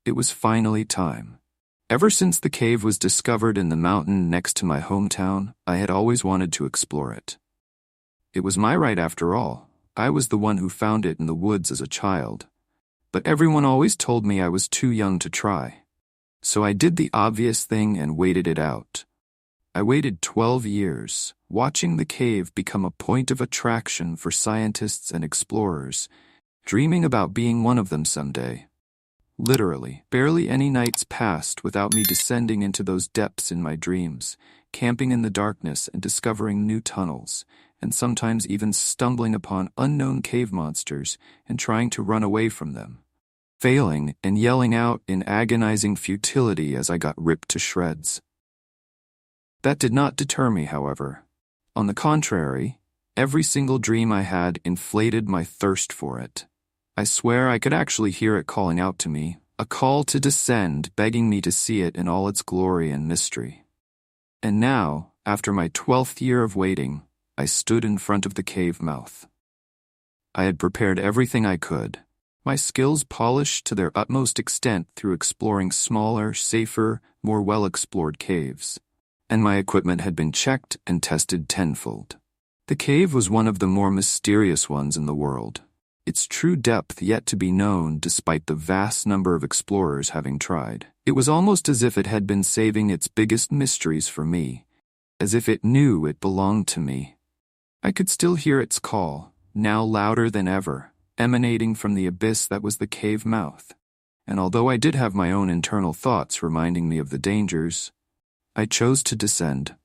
It was finally time. Ever since the cave was discovered in the mountain next to my hometown, I had always wanted to explore it. It was my right after all. I was the one who found it in the woods as a child. But everyone always told me I was too young to try. So I did the obvious thing and waited it out. I waited 12 years, watching the cave become a point of attraction for scientists and explorers, dreaming about being one of them someday. Literally, barely any nights passed without me descending into those depths in my dreams, camping in the darkness and discovering new tunnels, and sometimes even stumbling upon unknown cave monsters and trying to run away from them, failing and yelling out in agonizing futility as I got ripped to shreds. That did not deter me, however. On the contrary, every single dream I had inflated my thirst for it. I swear I could actually hear it calling out to me, a call to descend, begging me to see it in all its glory and mystery. And now, after my 12th year of waiting, I stood in front of the cave mouth. I had prepared everything I could, my skills polished to their utmost extent through exploring smaller, safer, more well-explored caves, and my equipment had been checked and tested tenfold. The cave was one of the more mysterious ones in the world, its true depth yet to be known despite the vast number of explorers having tried. It was almost as if it had been saving its biggest mysteries for me, as if it knew it belonged to me. I could still hear its call, now louder than ever, emanating from the abyss that was the cave mouth. And although I did have my own internal thoughts reminding me of the dangers, I chose to descend.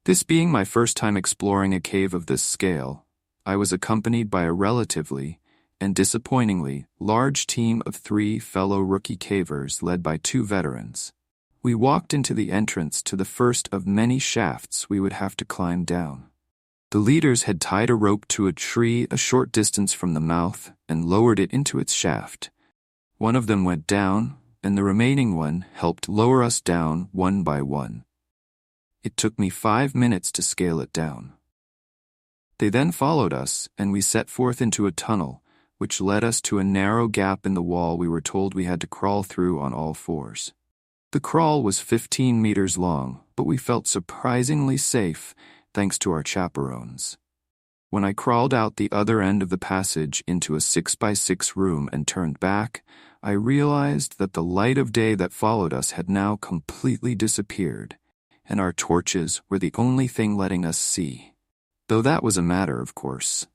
This being my first time exploring a cave of this scale, I was accompanied by a relatively, and disappointingly, large team of 3 fellow rookie cavers led by 2 veterans. We walked into the entrance to the first of many shafts we would have to climb down. The leaders had tied a rope to a tree a short distance from the mouth and lowered it into its shaft. One of them went down, and the remaining one helped lower us down one by one. It took me 5 minutes to scale it down. They then followed us, and we set forth into a tunnel, which led us to a narrow gap in the wall we were told we had to crawl through on all 4s. The crawl was 15 meters long, but we felt surprisingly safe thanks to our chaperones. When I crawled out the other end of the passage into a 6x6 room and turned back, I realized that the light of day that followed us had now completely disappeared, and our torches were the only thing letting us see. Though that was a matter of course.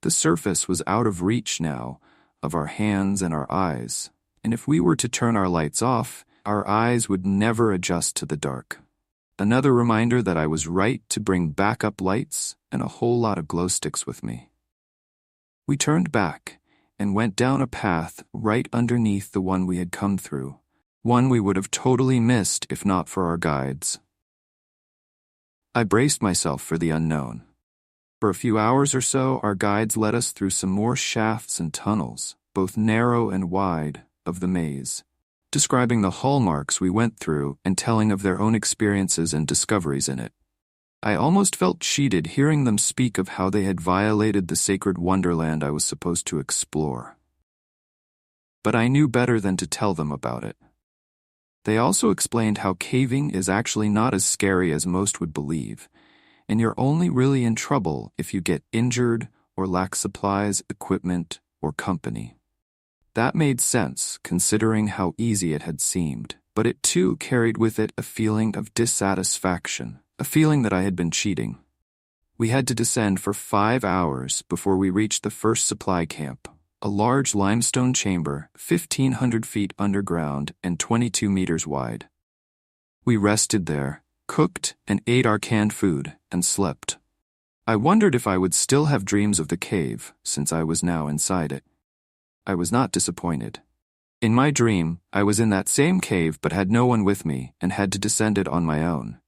The surface was out of reach now, of our hands and our eyes, and if we were to turn our lights off, our eyes would never adjust to the dark. Another reminder that I was right to bring backup lights and a whole lot of glow sticks with me. We turned back and went down a path right underneath the one we had come through, one we would have totally missed if not for our guides. I braced myself for the unknown. For a few hours or so, our guides led us through some more shafts and tunnels, both narrow and wide, of the maze, describing the hallmarks we went through and telling of their own experiences and discoveries in it. I almost felt cheated hearing them speak of how they had violated the sacred wonderland I was supposed to explore. But I knew better than to tell them about it. They also explained how caving is actually not as scary as most would believe, and you're only really in trouble if you get injured or lack supplies, equipment, or company. That made sense, considering how easy it had seemed, but it too carried with it a feeling of dissatisfaction, a feeling that I had been cheating. We had to descend for 5 hours before we reached the first supply camp, a large limestone chamber 1,500 feet underground and 22 meters wide. We rested there, cooked and ate our canned food, and slept. I wondered if I would still have dreams of the cave, since I was now inside it. I was not disappointed. In my dream, I was in that same cave but had no one with me and had to descend it on my own.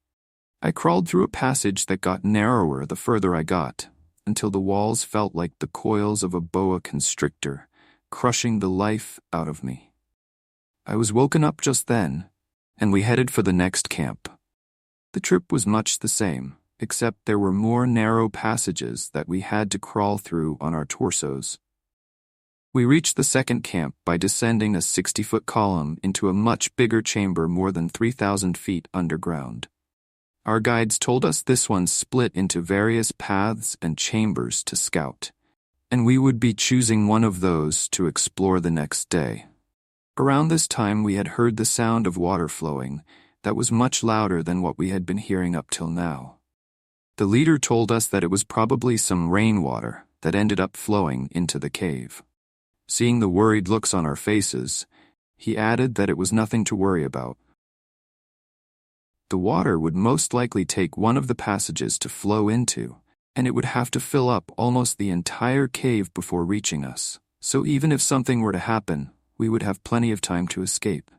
I crawled through a passage that got narrower the further I got, until the walls felt like the coils of a boa constrictor, crushing the life out of me. I was woken up just then, and we headed for the next camp. The trip was much the same, except there were more narrow passages that we had to crawl through on our torsos. We reached the second camp by descending a 60-foot column into a much bigger chamber more than 3,000 feet underground. Our guides told us this one split into various paths and chambers to scout, and we would be choosing one of those to explore the next day. Around this time we had heard the sound of water flowing that was much louder than what we had been hearing up till now. The leader told us that it was probably some rainwater that ended up flowing into the cave. Seeing the worried looks on our faces, he added that it was nothing to worry about. The water would most likely take one of the passages to flow into, and it would have to fill up almost the entire cave before reaching us, so even if something were to happen, we would have plenty of time to escape.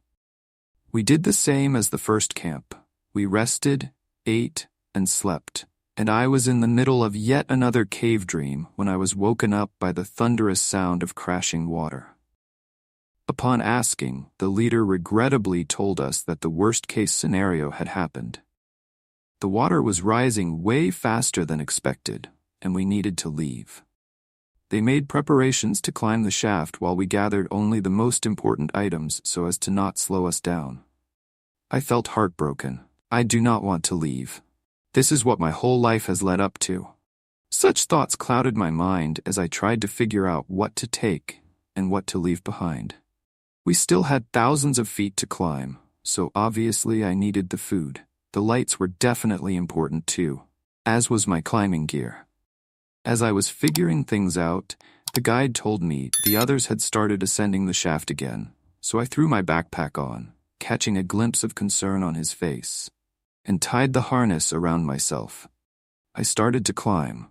We did the same as the first camp. We rested, ate, and slept, and I was in the middle of yet another cave dream when I was woken up by the thunderous sound of crashing water. Upon asking, the leader regrettably told us that the worst-case scenario had happened. The water was rising way faster than expected, and we needed to leave. They made preparations to climb the shaft while we gathered only the most important items so as to not slow us down. I felt heartbroken. I do not want to leave. This is what my whole life has led up to. Such thoughts clouded my mind as I tried to figure out what to take and what to leave behind. We still had thousands of feet to climb, so obviously I needed the food. The lights were definitely important too, as was my climbing gear. As I was figuring things out, the guide told me the others had started ascending the shaft again, so I threw my backpack on, catching a glimpse of concern on his face, and tied the harness around myself. I started to climb,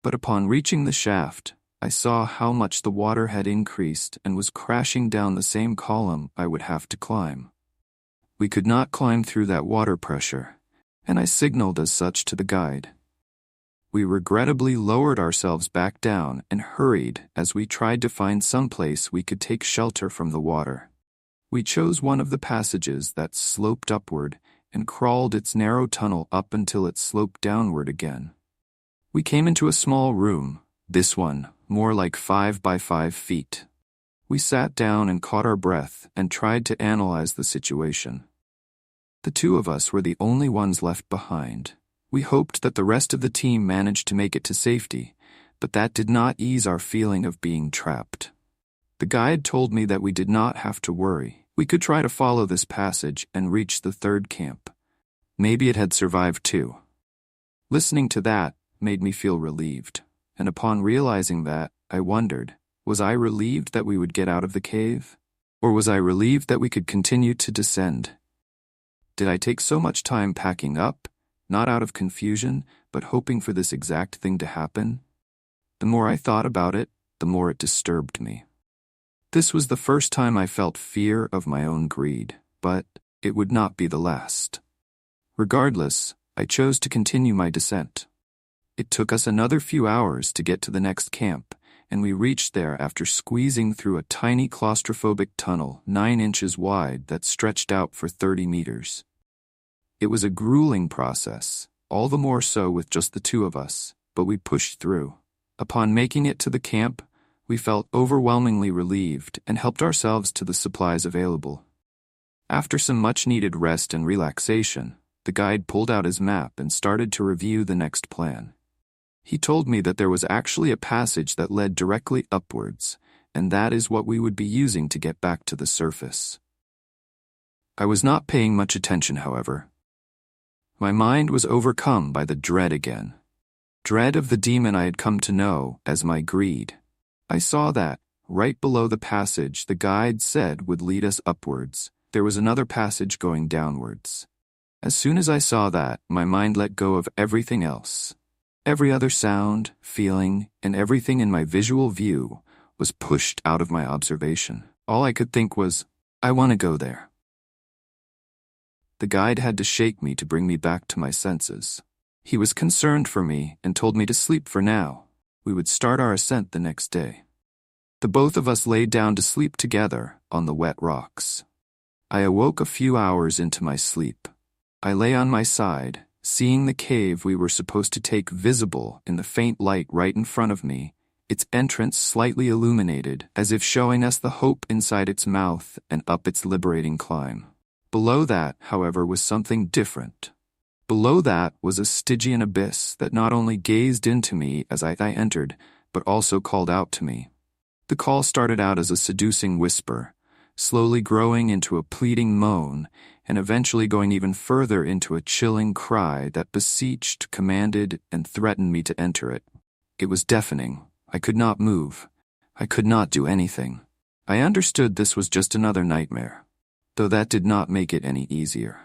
but upon reaching the shaft, I saw how much the water had increased and was crashing down the same column I would have to climb. We could not climb through that water pressure, and I signaled as such to the guide. We regrettably lowered ourselves back down and hurried as we tried to find some place we could take shelter from the water. We chose one of the passages that sloped upward and crawled its narrow tunnel up until it sloped downward again. We came into a small room, this one more like 5 by 5 feet. We sat down and caught our breath and tried to analyze the situation. The two of us were the only ones left behind. We hoped that the rest of the team managed to make it to safety, but that did not ease our feeling of being trapped. The guide told me that we did not have to worry. We could try to follow this passage and reach the third camp. Maybe it had survived too. Listening to that made me feel relieved, and upon realizing that, I wondered, was I relieved that we would get out of the cave? Or was I relieved that we could continue to descend? Did I take so much time packing up, not out of confusion, but hoping for this exact thing to happen? The more I thought about it, the more it disturbed me. This was the first time I felt fear of my own greed, but it would not be the last. Regardless, I chose to continue my descent. It took us another few hours to get to the next camp, and we reached there after squeezing through a tiny claustrophobic tunnel 9 inches wide that stretched out for 30 meters. It was a grueling process, all the more so with just the two of us, but we pushed through. Upon making it to the camp, we felt overwhelmingly relieved and helped ourselves to the supplies available. After some much-needed rest and relaxation, the guide pulled out his map and started to review the next plan. He told me that there was actually a passage that led directly upwards, and that is what we would be using to get back to the surface. I was not paying much attention, however. My mind was overcome by the dread again. Dread of the demon I had come to know as my greed. I saw that, right below the passage the guide said would lead us upwards, there was another passage going downwards. As soon as I saw that, my mind let go of everything else. Every other sound, feeling, and everything in my visual view was pushed out of my observation. All I could think was, I want to go there. The guide had to shake me to bring me back to my senses. He was concerned for me and told me to sleep for now. We would start our ascent the next day. The both of us laid down to sleep together on the wet rocks. I awoke a few hours into my sleep. I lay on my side, seeing the cave we were supposed to take visible in the faint light right in front of me, its entrance slightly illuminated, as if showing us the hope inside its mouth and up its liberating climb. Below that, however, was something different. Below that was a Stygian abyss that not only gazed into me as I entered, but also called out to me. The call started out as a seducing whisper, slowly growing into a pleading moan, and eventually going even further into a chilling cry that beseeched, commanded, and threatened me to enter it. It was deafening. I could not move. I could not do anything. I understood this was just another nightmare, though that did not make it any easier.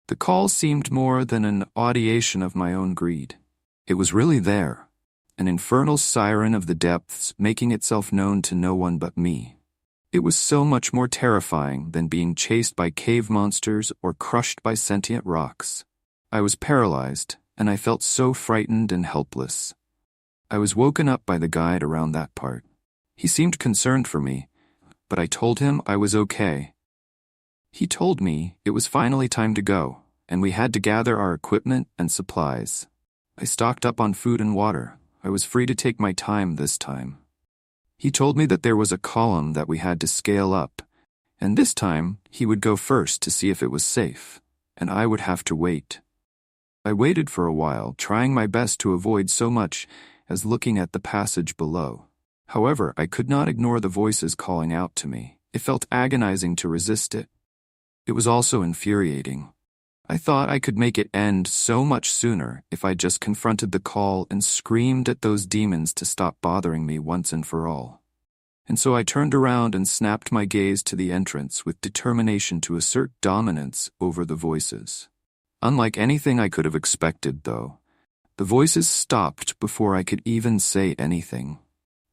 The call seemed more than an audiation of my own greed. It was really there, an infernal siren of the depths making itself known to no one but me. It was so much more terrifying than being chased by cave monsters or crushed by sentient rocks. I was paralyzed, and I felt so frightened and helpless. I was woken up by the guide around that part. He seemed concerned for me, but I told him I was okay. He told me it was finally time to go, and we had to gather our equipment and supplies. I stocked up on food and water. I was free to take my time this time. He told me that there was a column that we had to scale up, and this time he would go first to see if it was safe, and I would have to wait. I waited for a while, trying my best to avoid so much as looking at the passage below. However, I could not ignore the voices calling out to me. It felt agonizing to resist it. It was also infuriating. I thought I could make it end so much sooner if I just confronted the call and screamed at those demons to stop bothering me once and for all. And so I turned around and snapped my gaze to the entrance with determination to assert dominance over the voices. Unlike anything I could have expected, though, the voices stopped before I could even say anything.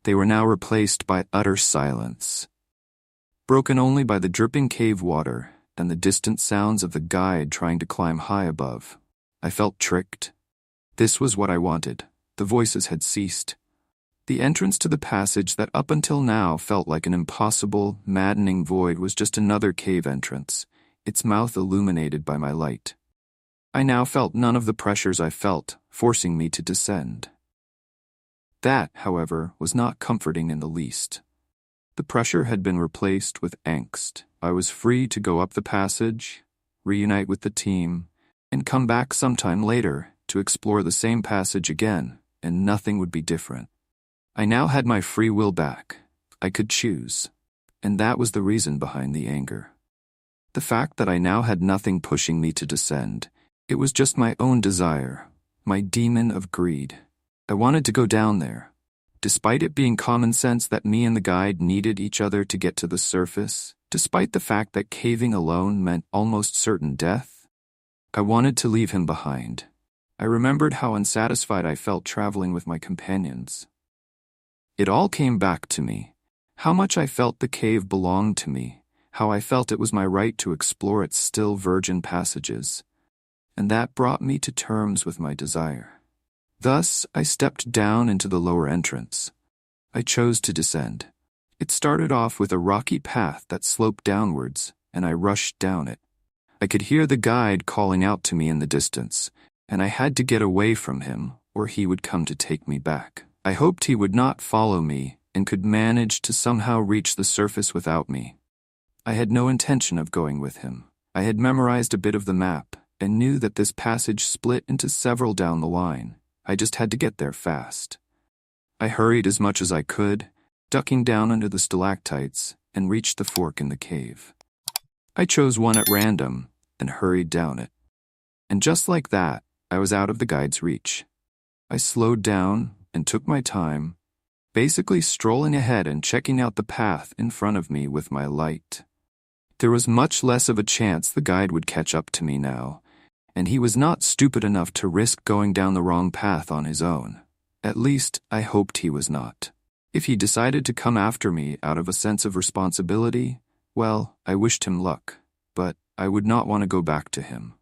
They were now replaced by utter silence, broken only by the dripping cave water and the distant sounds of the guide trying to climb high above. I felt tricked. This was what I wanted. The voices had ceased. The entrance to the passage that up until now felt like an impossible, maddening void was just another cave entrance, its mouth illuminated by my light. I now felt none of the pressures I felt, forcing me to descend. That, however, was not comforting in the least. The pressure had been replaced with angst. I was free to go up the passage, reunite with the team, and come back sometime later to explore the same passage again, and nothing would be different. I now had my free will back. I could choose, and that was the reason behind the anger. The fact that I now had nothing pushing me to descend. It was just my own desire, my demon of greed. I wanted to go down there. Despite it being common sense that me and the guide needed each other to get to the surface, despite the fact that caving alone meant almost certain death, I wanted to leave him behind. I remembered how unsatisfied I felt traveling with my companions. It all came back to me. How much I felt the cave belonged to me, how I felt it was my right to explore its still virgin passages. And that brought me to terms with my desire. Thus, I stepped down into the lower entrance. I chose to descend. It started off with a rocky path that sloped downwards, and I rushed down it. I could hear the guide calling out to me in the distance, and I had to get away from him, or he would come to take me back. I hoped he would not follow me and could manage to somehow reach the surface without me. I had no intention of going with him. I had memorized a bit of the map, and knew that this passage split into several down the line. I just had to get there fast. I hurried as much as I could, ducking down under the stalactites, and reached the fork in the cave. I chose one at random and hurried down it. And just like that, I was out of the guide's reach. I slowed down and took my time, basically strolling ahead and checking out the path in front of me with my light. There was much less of a chance the guide would catch up to me now, and he was not stupid enough to risk going down the wrong path on his own. At least, I hoped he was not. If he decided to come after me out of a sense of responsibility, well, I wished him luck, but I would not want to go back to him.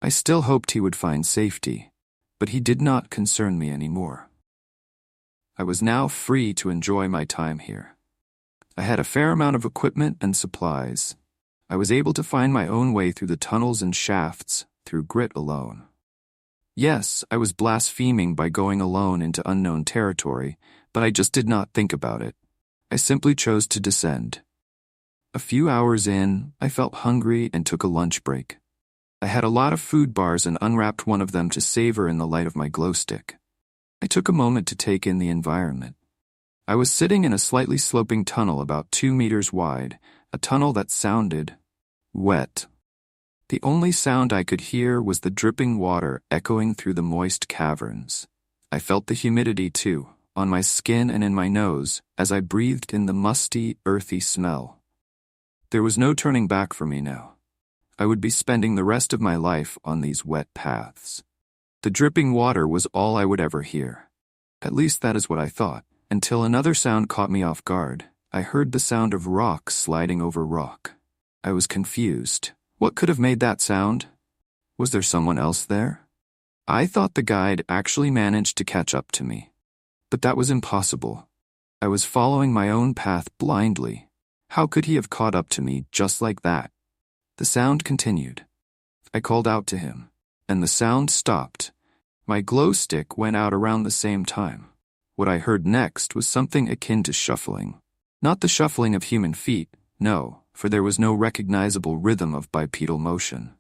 I still hoped he would find safety, but he did not concern me anymore. I was now free to enjoy my time here. I had a fair amount of equipment and supplies. I was able to find my own way through the tunnels and shafts through grit alone. Yes, I was blaspheming by going alone into unknown territory, but I just did not think about it. I simply chose to descend. A few hours in, I felt hungry and took a lunch break. I had a lot of food bars and unwrapped one of them to savor in the light of my glow stick. I took a moment to take in the environment. I was sitting in a slightly sloping tunnel about 2 meters wide, a tunnel that sounded wet. The only sound I could hear was the dripping water echoing through the moist caverns. I felt the humidity too, on my skin and in my nose, as I breathed in the musty, earthy smell. There was no turning back for me now. I would be spending the rest of my life on these wet paths. The dripping water was all I would ever hear. At least that is what I thought, until another sound caught me off guard. I heard the sound of rock sliding over rock. I was confused. What could have made that sound? Was there someone else there? I thought the guide actually managed to catch up to me. But that was impossible. I was following my own path blindly. How could he have caught up to me just like that? The sound continued. I called out to him, and the sound stopped. My glow stick went out around the same time. What I heard next was something akin to shuffling. Not the shuffling of human feet, no, for there was no recognizable rhythm of bipedal motion.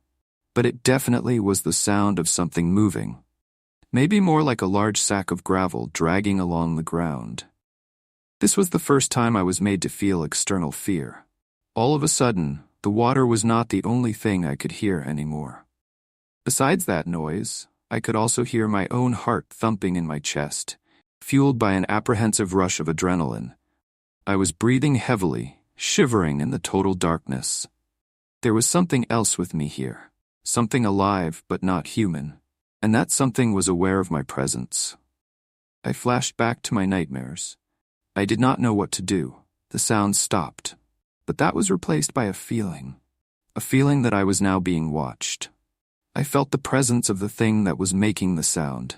But it definitely was the sound of something moving. Maybe more like a large sack of gravel dragging along the ground. This was the first time I was made to feel external fear. All of a sudden, the water was not the only thing I could hear anymore. Besides that noise, I could also hear my own heart thumping in my chest, fueled by an apprehensive rush of adrenaline. I was breathing heavily, shivering in the total darkness. There was something else with me here, something alive but not human, and that something was aware of my presence. I flashed back to my nightmares. I did not know what to do. The sound stopped, but that was replaced by a feeling that I was now being watched. I felt the presence of the thing that was making the sound.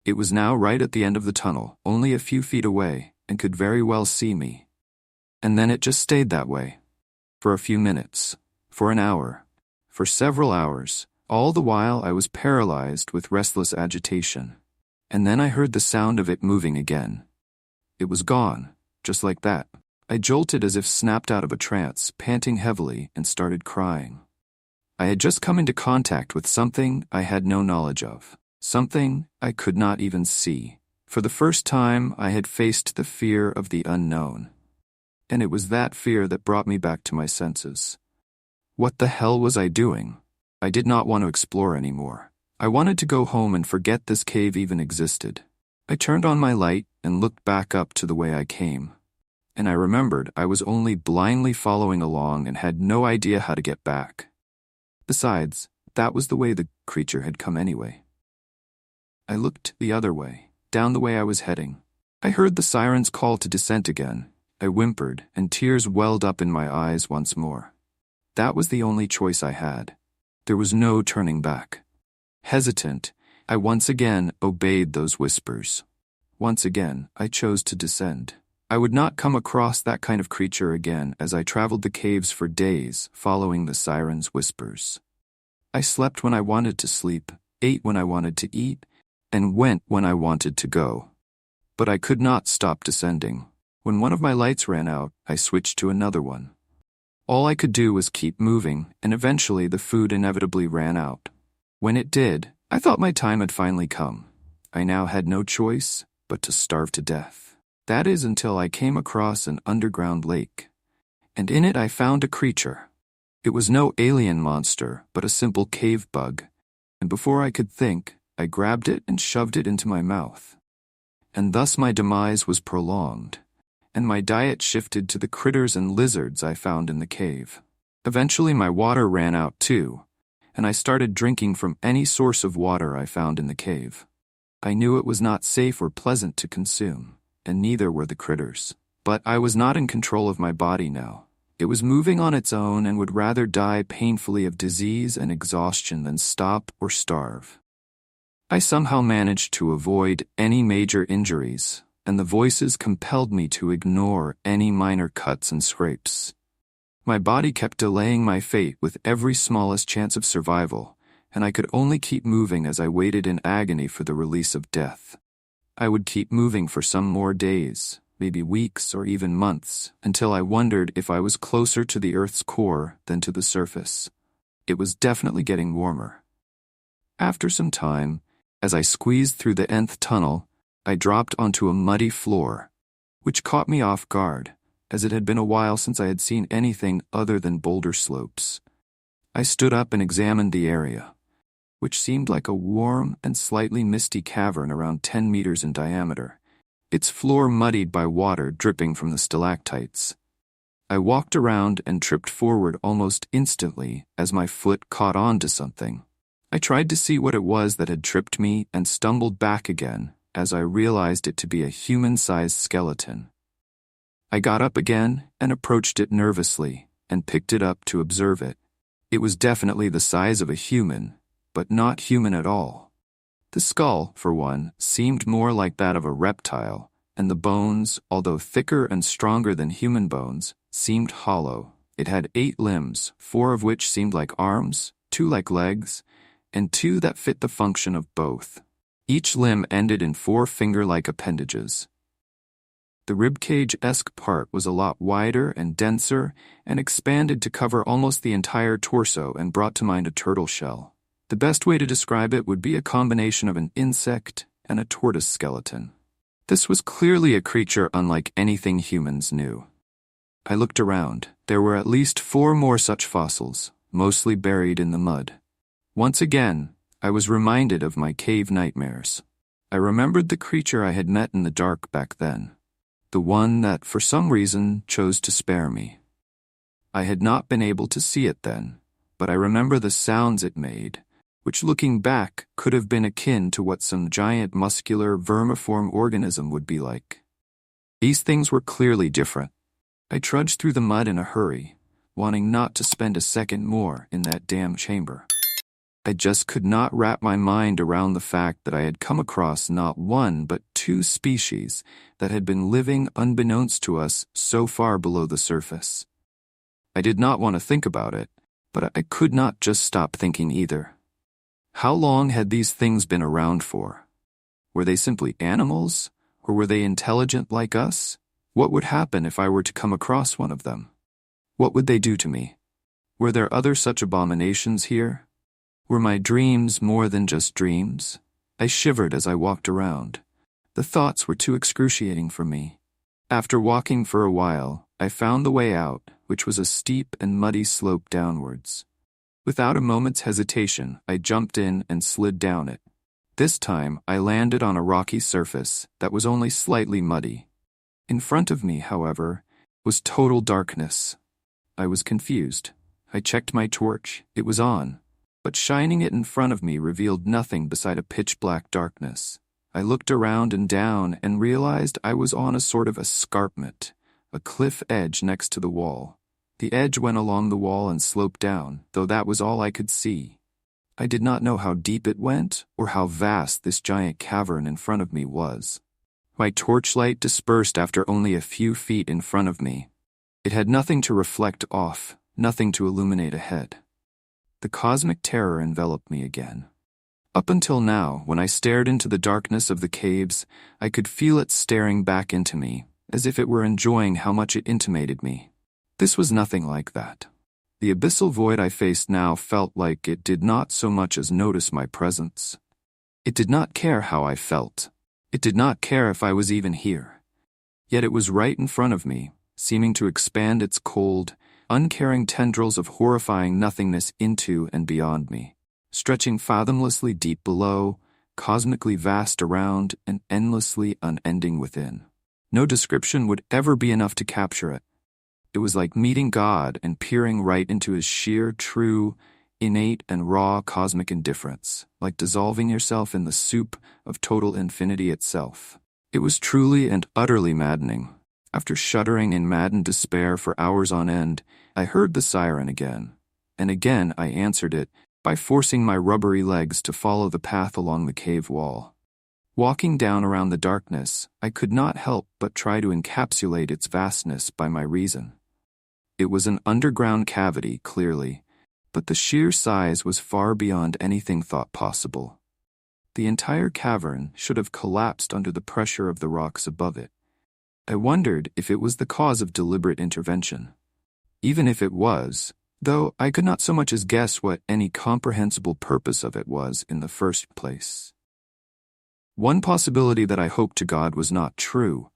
It was now right at the end of the tunnel, only a few feet away, and could very well see me. And then it just stayed that way. For a few minutes, for an hour, for several hours, all the while I was paralyzed with restless agitation. And then I heard the sound of it moving again. It was gone, just like that. I jolted as if snapped out of a trance, panting heavily, and started crying. I had just come into contact with something I had no knowledge of, something I could not even see. For the first time, I had faced the fear of the unknown. And it was that fear that brought me back to my senses. What the hell was I doing? I did not want to explore anymore. I wanted to go home and forget this cave even existed. I turned on my light and looked back up to the way I came. And I remembered I was only blindly following along and had no idea how to get back. Besides, that was the way the creature had come anyway. I looked the other way, down the way I was heading. I heard the siren's call to descent again. I whimpered, and tears welled up in my eyes once more. That was the only choice I had. There was no turning back. Hesitant, I once again obeyed those whispers. Once again, I chose to descend. I would not come across that kind of creature again as I traveled the caves for days, following the siren's whispers. I slept when I wanted to sleep, ate when I wanted to eat, and went when I wanted to go. But I could not stop descending. When one of my lights ran out, I switched to another one. All I could do was keep moving, and eventually the food inevitably ran out. When it did, I thought my time had finally come. I now had no choice but to starve to death. That is until I came across an underground lake. And in it I found a creature. It was no alien monster, but a simple cave bug. And before I could think, I grabbed it and shoved it into my mouth. And thus my demise was prolonged, and my diet shifted to the critters and lizards I found in the cave. Eventually my water ran out too, and I started drinking from any source of water I found in the cave. I knew it was not safe or pleasant to consume, and neither were the critters. But I was not in control of my body now. It was moving on its own and would rather die painfully of disease and exhaustion than stop or starve. I somehow managed to avoid any major injuries, and the voices compelled me to ignore any minor cuts and scrapes. My body kept delaying my fate with every smallest chance of survival, and I could only keep moving as I waited in agony for the release of death. I would keep moving for some more days, maybe weeks or even months, until I wondered if I was closer to the Earth's core than to the surface. It was definitely getting warmer. After some time, as I squeezed through the nth tunnel, I dropped onto a muddy floor, which caught me off guard, as it had been a while since I had seen anything other than boulder slopes. I stood up and examined the area, which seemed like a warm and slightly misty cavern around 10 meters in diameter, its floor muddied by water dripping from the stalactites. I walked around and tripped forward almost instantly as my foot caught on to something. I tried to see what it was that had tripped me and stumbled back again as I realized it to be a human-sized skeleton. I got up again and approached it nervously and picked it up to observe it. It was definitely the size of a human, but not human at all. The skull, for one, seemed more like that of a reptile, and the bones, although thicker and stronger than human bones, seemed hollow. It had 8 limbs, 4 of which seemed like arms, 2 like legs, and 2 that fit the function of both. Each limb ended in 4 finger-like appendages. The ribcage-esque part was a lot wider and denser and expanded to cover almost the entire torso and brought to mind a turtle shell. The best way to describe it would be a combination of an insect and a tortoise skeleton. This was clearly a creature unlike anything humans knew. I looked around. There were at least 4 more such fossils, mostly buried in the mud. Once again, I was reminded of my cave nightmares. I remembered the creature I had met in the dark back then, the one that, for some reason, chose to spare me. I had not been able to see it then, but I remember the sounds it made, which looking back could have been akin to what some giant muscular vermiform organism would be like. These things were clearly different. I trudged through the mud in a hurry, wanting not to spend a second more in that damn chamber. I just could not wrap my mind around the fact that I had come across not 1 but 2 species that had been living unbeknownst to us so far below the surface. I did not want to think about it, but I could not just stop thinking either. How long had these things been around for? Were they simply animals, or were they intelligent like us? What would happen if I were to come across one of them? What would they do to me? Were there other such abominations here? Were my dreams more than just dreams? I shivered as I walked around. The thoughts were too excruciating for me. After walking for a while, I found the way out, which was a steep and muddy slope downwards. Without a moment's hesitation, I jumped in and slid down it. This time, I landed on a rocky surface that was only slightly muddy. In front of me, however, was total darkness. I was confused. I checked my torch. It was on, but shining it in front of me revealed nothing beside a pitch-black darkness. I looked around and down and realized I was on a sort of escarpment, a cliff edge next to the wall. The edge went along the wall and sloped down, though that was all I could see. I did not know how deep it went or how vast this giant cavern in front of me was. My torchlight dispersed after only a few feet in front of me. It had nothing to reflect off, nothing to illuminate ahead. The cosmic terror enveloped me again. Up until now, when I stared into the darkness of the caves, I could feel it staring back into me, as if it were enjoying how much it intimated me. This was nothing like that. The abyssal void I faced now felt like it did not so much as notice my presence. It did not care how I felt. It did not care if I was even here. Yet it was right in front of me, seeming to expand its cold, uncaring tendrils of horrifying nothingness into and beyond me, stretching fathomlessly deep below, cosmically vast around, and endlessly unending within. No description would ever be enough to capture it. It was like meeting God and peering right into his sheer, true, innate and raw cosmic indifference, like dissolving yourself in the soup of total infinity itself. It was truly and utterly maddening. After shuddering in maddened despair for hours on end, I heard the siren again, and again I answered it by forcing my rubbery legs to follow the path along the cave wall. Walking down around the darkness, I could not help but try to encapsulate its vastness by my reason. It was an underground cavity, clearly, but the sheer size was far beyond anything thought possible. The entire cavern should have collapsed under the pressure of the rocks above it. I wondered if it was the cause of deliberate intervention. Even if it was, though I could not so much as guess what any comprehensible purpose of it was in the first place. One possibility that I hoped to God was not true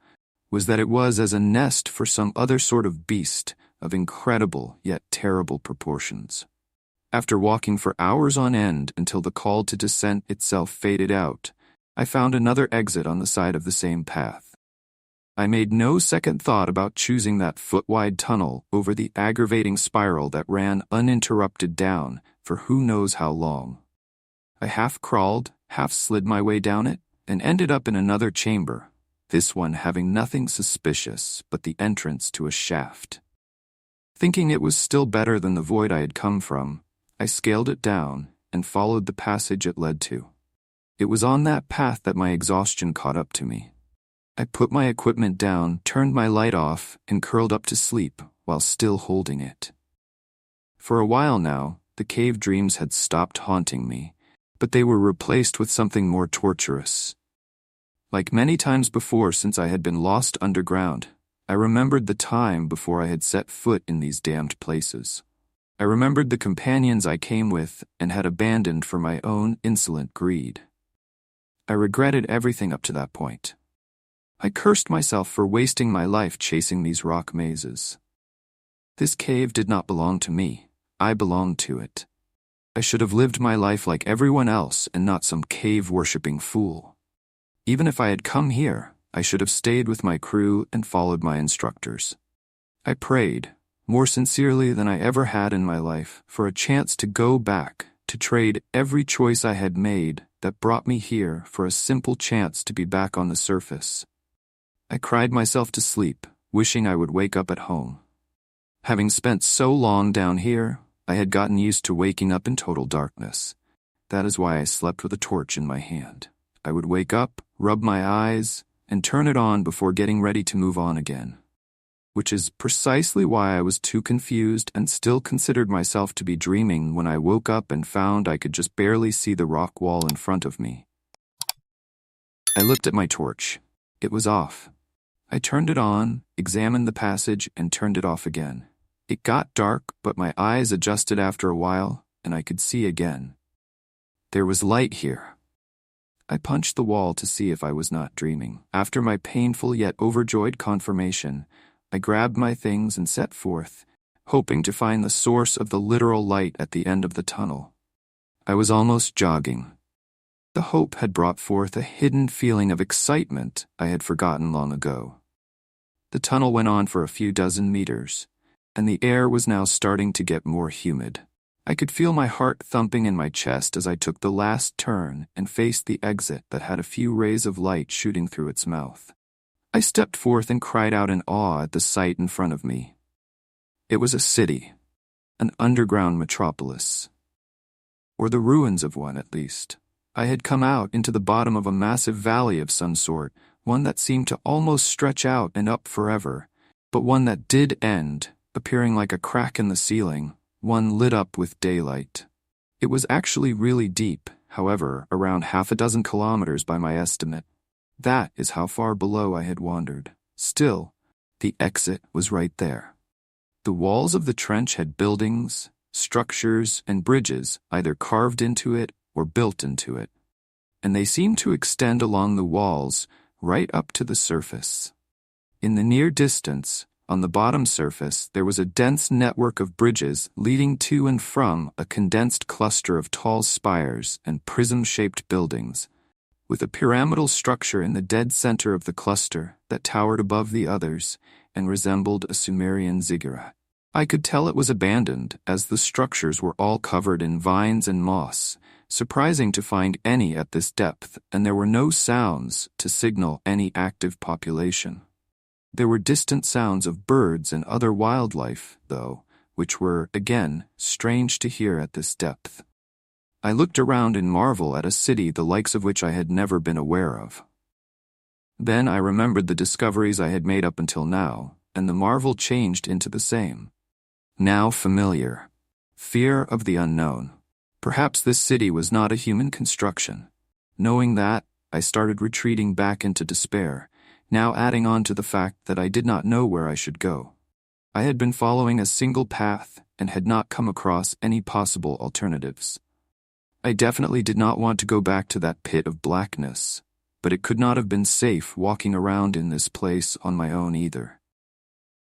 was that it was as a nest for some other sort of beast of incredible yet terrible proportions. After walking for hours on end until the call to descent itself faded out, I found another exit on the side of the same path. I made no second thought about choosing that foot-wide tunnel over the aggravating spiral that ran uninterrupted down for who knows how long. I half crawled, half slid my way down it, and ended up in another chamber, this one having nothing suspicious but the entrance to a shaft. Thinking it was still better than the void I had come from, I scaled it down and followed the passage it led to. It was on that path that my exhaustion caught up to me. I put my equipment down, turned my light off, and curled up to sleep while still holding it. For a while now, the cave dreams had stopped haunting me, but they were replaced with something more torturous. Like many times before since I had been lost underground, I remembered the time before I had set foot in these damned places. I remembered the companions I came with and had abandoned for my own insolent greed. I regretted everything up to that point. I cursed myself for wasting my life chasing these rock mazes. This cave did not belong to me. I belonged to it. I should have lived my life like everyone else and not some cave-worshipping fool. Even if I had come here, I should have stayed with my crew and followed my instructors. I prayed, more sincerely than I ever had in my life, for a chance to go back, to trade every choice I had made that brought me here for a simple chance to be back on the surface. I cried myself to sleep, wishing I would wake up at home. Having spent so long down here, I had gotten used to waking up in total darkness. That is why I slept with a torch in my hand. I would wake up, rub my eyes, and turn it on before getting ready to move on again. Which is precisely why I was too confused and still considered myself to be dreaming when I woke up and found I could just barely see the rock wall in front of me. I looked at my torch. It was off. I turned it on, examined the passage, and turned it off again. It got dark, but my eyes adjusted after a while, and I could see again. There was light here. I punched the wall to see if I was not dreaming. After my painful yet overjoyed confirmation, I grabbed my things and set forth, hoping to find the source of the literal light at the end of the tunnel. I was almost jogging. The hope had brought forth a hidden feeling of excitement I had forgotten long ago. The tunnel went on for a few dozen meters, and the air was now starting to get more humid. I could feel my heart thumping in my chest as I took the last turn and faced the exit that had a few rays of light shooting through its mouth. I stepped forth and cried out in awe at the sight in front of me. It was a city, an underground metropolis, or the ruins of one at least. I had come out into the bottom of a massive valley of some sort, one that seemed to almost stretch out and up forever, but one that did end, appearing like a crack in the ceiling, one lit up with daylight. It was actually really deep, however, around 6 kilometers by my estimate. That is how far below I had wandered. Still, the exit was right there. The walls of the trench had buildings, structures, and bridges either carved into it or built into it, and they seemed to extend along the walls right up to the surface. In the near distance, on the bottom surface, there was a dense network of bridges leading to and from a condensed cluster of tall spires and prism-shaped buildings, with a pyramidal structure in the dead center of the cluster that towered above the others and resembled a Sumerian ziggurat. I could tell it was abandoned, as the structures were all covered in vines and moss, surprising to find any at this depth, and there were no sounds to signal any active population. There were distant sounds of birds and other wildlife, though, which were, again, strange to hear at this depth. I looked around in marvel at a city the likes of which I had never been aware of. Then I remembered the discoveries I had made up until now, and the marvel changed into the same. Now familiar. Fear of the unknown. Perhaps this city was not a human construction. Knowing that, I started retreating back into despair, now adding on to the fact that I did not know where I should go. I had been following a single path and had not come across any possible alternatives. I definitely did not want to go back to that pit of blackness, but it could not have been safe walking around in this place on my own either.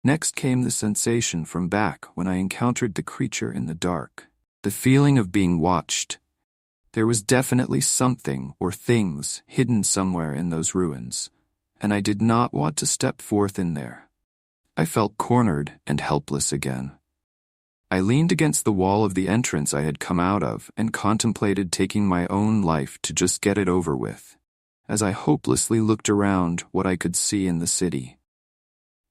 Next came the sensation from back when I encountered the creature in the dark. The feeling of being watched. There was definitely something or things hidden somewhere in those ruins, and I did not want to step forth in there. I felt cornered and helpless again. I leaned against the wall of the entrance I had come out of and contemplated taking my own life to just get it over with, as I hopelessly looked around what I could see in the city.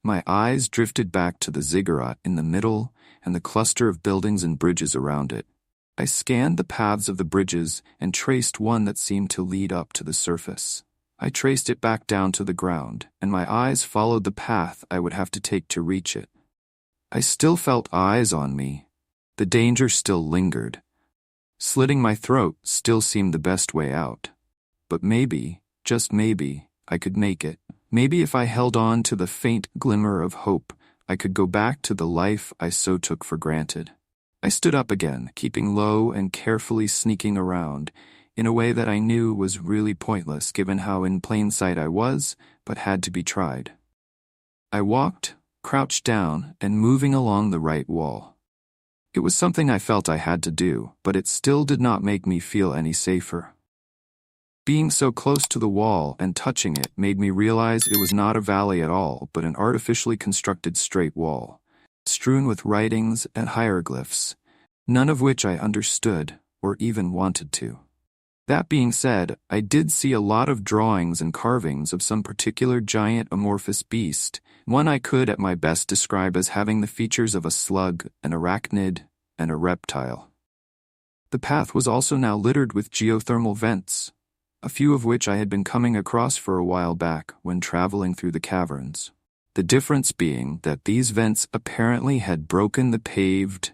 My eyes drifted back to the ziggurat in the middle and the cluster of buildings and bridges around it. I scanned the paths of the bridges and traced one that seemed to lead up to the surface. I traced it back down to the ground, and my eyes followed the path I would have to take to reach it. I still felt eyes on me. The danger still lingered. Slitting my throat still seemed the best way out. But maybe, just maybe, I could make it. Maybe if I held on to the faint glimmer of hope, I could go back to the life I so took for granted. I stood up again, keeping low and carefully sneaking around, in a way that I knew was really pointless given how in plain sight I was, but had to be tried. I walked, crouched down, and moving along the right wall. It was something I felt I had to do, but it still did not make me feel any safer. Being so close to the wall and touching it made me realize it was not a valley at all, but an artificially constructed straight wall, strewn with writings and hieroglyphs, none of which I understood or even wanted to. That being said, I did see a lot of drawings and carvings of some particular giant amorphous beast, one I could at my best describe as having the features of a slug, an arachnid, and a reptile. The path was also now littered with geothermal vents, a few of which I had been coming across for a while back when traveling through the caverns. The difference being that these vents apparently had broken the paved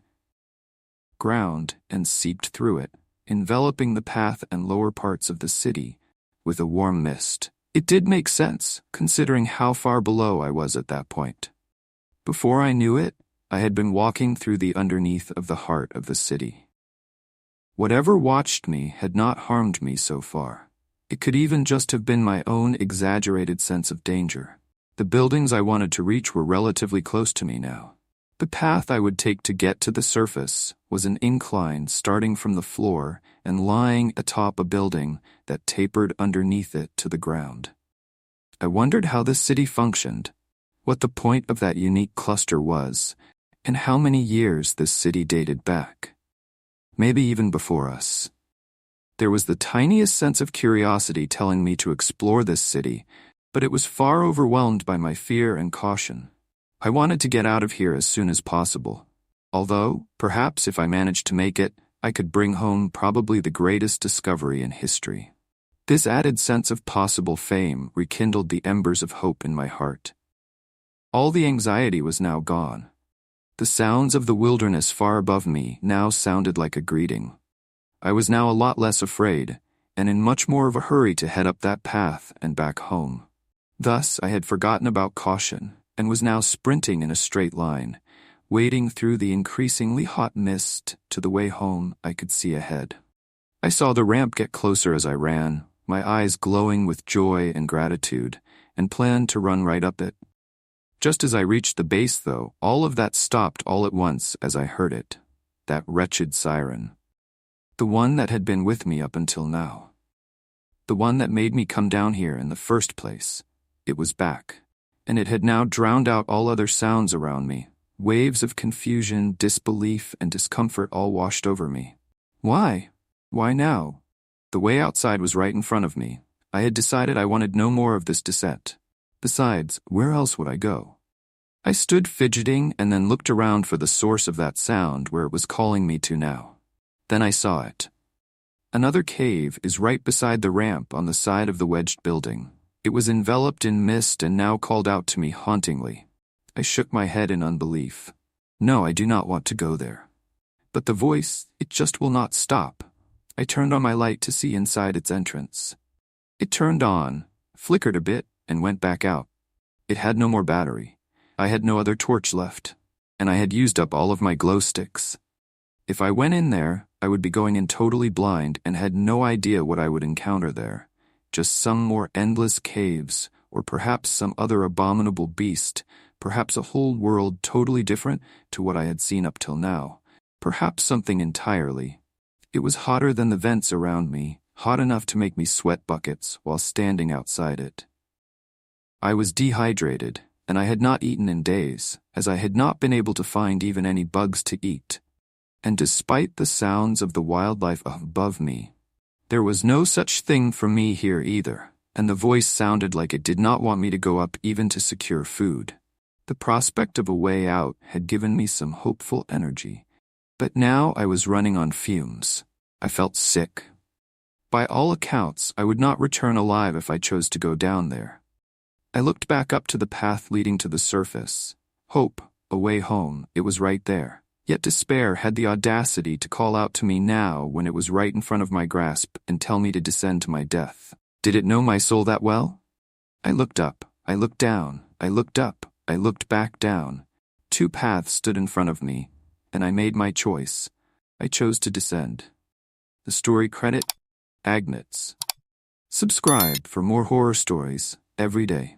ground and seeped through it, enveloping the path and lower parts of the city with a warm mist. It did make sense, considering how far below I was at that point. Before I knew it, I had been walking through the underneath of the heart of the city. Whatever watched me had not harmed me so far. It could even just have been my own exaggerated sense of danger. The buildings I wanted to reach were relatively close to me now. The path I would take to get to the surface was an incline starting from the floor and lying atop a building that tapered underneath it to the ground. I wondered how this city functioned, what the point of that unique cluster was, and how many years this city dated back. Maybe even before us. There was the tiniest sense of curiosity telling me to explore this city, but it was far overwhelmed by my fear and caution. I wanted to get out of here as soon as possible. Although, perhaps if I managed to make it, I could bring home probably the greatest discovery in history. This added sense of possible fame rekindled the embers of hope in my heart. All the anxiety was now gone. The sounds of the wilderness far above me now sounded like a greeting. I was now a lot less afraid, and in much more of a hurry to head up that path and back home. Thus, I had forgotten about caution, and was now sprinting in a straight line, wading through the increasingly hot mist to the way home I could see ahead. I saw the ramp get closer as I ran, my eyes glowing with joy and gratitude, and planned to run right up it. Just as I reached the base, though, all of that stopped all at once as I heard it, that wretched siren. The one that had been with me up until now. The one that made me come down here in the first place. It was back, and it had now drowned out all other sounds around me. Waves of confusion, disbelief, and discomfort all washed over me. Why? Why now? The way outside was right in front of me. I had decided I wanted no more of this descent. Besides, where else would I go? I stood fidgeting and then looked around for the source of that sound where it was calling me to now. Then I saw it. Another cave is right beside the ramp on the side of the wedged building. It was enveloped in mist and now called out to me hauntingly. I shook my head in unbelief. No, I do not want to go there. But the voice, it just will not stop. I turned on my light to see inside its entrance. It turned on, flickered a bit, and went back out. It had no more battery. I had no other torch left, and I had used up all of my glow sticks. If I went in there, I would be going in totally blind and had no idea what I would encounter there. Just some more endless caves, or perhaps some other abominable beast, perhaps a whole world totally different to what I had seen up till now. Perhaps something entirely. It was hotter than the vents around me, hot enough to make me sweat buckets while standing outside it. I was dehydrated, and I had not eaten in days, as I had not been able to find even any bugs to eat. And despite the sounds of the wildlife above me, there was no such thing for me here either, and the voice sounded like it did not want me to go up even to secure food. The prospect of a way out had given me some hopeful energy, but now I was running on fumes. I felt sick. By all accounts, I would not return alive if I chose to go down there. I looked back up to the path leading to the surface. Hope, a way home, it was right there. Yet despair had the audacity to call out to me now when it was right in front of my grasp and tell me to descend to my death. Did it know my soul that well? I looked up, I looked down, I looked up, I looked back down. Two paths stood in front of me, and I made my choice. I chose to descend. The story credit, Agnuts. Subscribe for more horror stories every day.